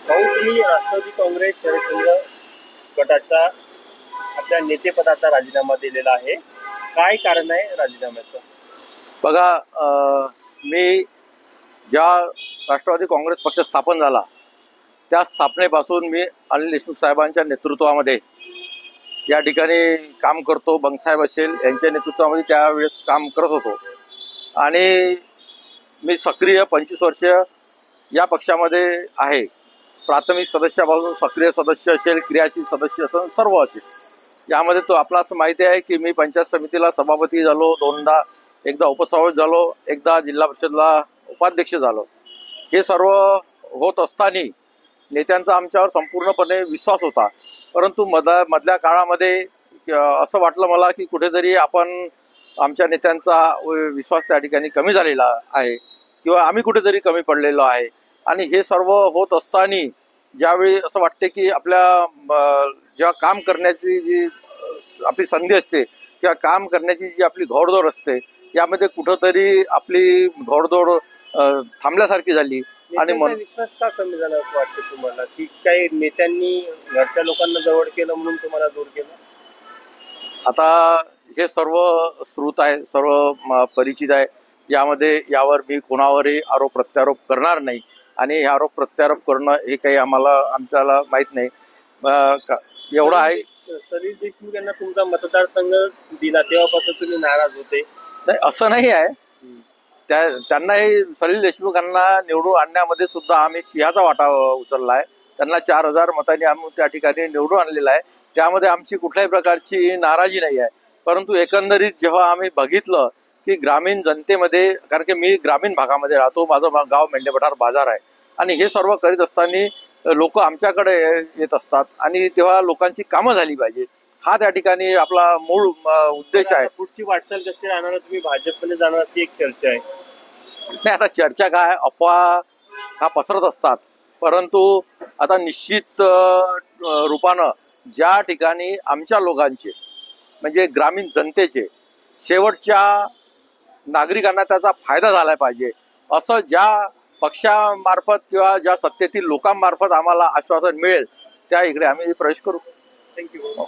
भाऊ, तुम्ही राष्ट्रवादी काँग्रेस शरदचंद्र गटाचा आपल्या नेतेपदाचा राजीनामा दिलेला आहे. काय कारण आहे राजीनाम्याचं? बघा, मी ज्या राष्ट्रवादी काँग्रेस पक्ष स्थापन झाला त्या स्थापनेपासून मी अनिल देशमुख साहेबांच्या नेतृत्वामध्ये या ठिकाणी काम करतो. बंगसाहेब असेल यांच्या नेतृत्वामध्ये त्यावेळेस काम करत होतो आणि मी सक्रिय 25 वर्ष या पक्षामध्ये आहे. प्राथमिक सदस्यापासून सक्रिय सदस्य असेल, क्रियाशील सदस्य असेल, सर्व असेल. यामध्ये तो आपणास माहिती आहे की मी पंचायत समितीला सभापती झालो, दोनदा, एकदा उपसभापती झालो, एकदा जिल्हा परिषदला उपाध्यक्ष झालो. हे सर्व होत असताना नेत्यांचा आमच्यावर संपूर्णपणे विश्वास होता. परंतु मधल्या काळामध्ये असं वाटलं मला की कुठेतरी आपण आमच्या नेत्यांचा विश्वास त्या ठिकाणी कमी झालेला आहे किंवा आम्ही कुठेतरी कमी पडलेलो आहे. आणि हे सर्व होत असताना ज्यावेळी असं वाटते की आपल्या जेव्हा काम करण्याची जी आपली संधी असते किंवा काम करण्याची जी आपली घोडदौड असते यामध्ये कुठंतरी आपली घोडदौड थांबल्यासारखी झाली. आणि विश्वास का कमी झाला असं वाटतं तुम्हाला, की काही नेत्यांनी घरच्या लोकांना जवळ केलं म्हणून तुम्हाला दूर केलं? आता हे सर्व श्रुत आहे, सर्व परिचित आहे. यावर मी कोणावरही आरोप प्रत्यारोप करणार नाही आणि हे आरोप प्रत्यारोप करणं हे काही आमच्याला माहीत नाही. एवढं आहे. सलील देशमुख यांना तुमचा मतदारसंघ दिला तेव्हापासून तुम्ही नाराज होते? नाही, असं नाही आहे. त्यांनाही सलील देशमुखांना निवडून आणण्यामध्ये सुद्धा आम्ही सिंहाचा वाटा उचलला आहे. त्यांना 4000 मतांनी आम्ही त्या ठिकाणी निवडून आणलेला आहे. त्यामध्ये आमची कुठल्याही प्रकारची नाराजी नाही आहे. परंतु एकंदरीत जेव्हा आम्ही बघितलं की ग्रामीण जनतेमध्ये, कारण की मी ग्रामीण भागामध्ये राहतो, माझं गाव मेंढेपठार बाजार आहे आणि हे सर्व करीत असताना लोक आमच्याकडे येत असतात आणि तेव्हा लोकांची कामं झाली पाहिजे, हा त्या ठिकाणी आपला मूळ उद्देश आहे. पुढची वाटचाल कशी राहणार? तुम्ही भाजपमध्ये जाणार अशी एक चर्चा आहे. नाही, आता चर्चा काय, अफवा हा पसरत असतात. परंतु आता निश्चित रूपानं ज्या ठिकाणी आमच्या लोकांचे म्हणजे ग्रामीण जनतेचे शेवटच्या नागरिकांना त्याचा फायदा झाला पाहिजे असं ज्या पक्षामार्फत किंवा ज्या सत्तेतील लोकांमार्फत आम्हाला आश्वासन मिळेल त्या इकडे आम्ही प्रवेश करू. थँक्यू.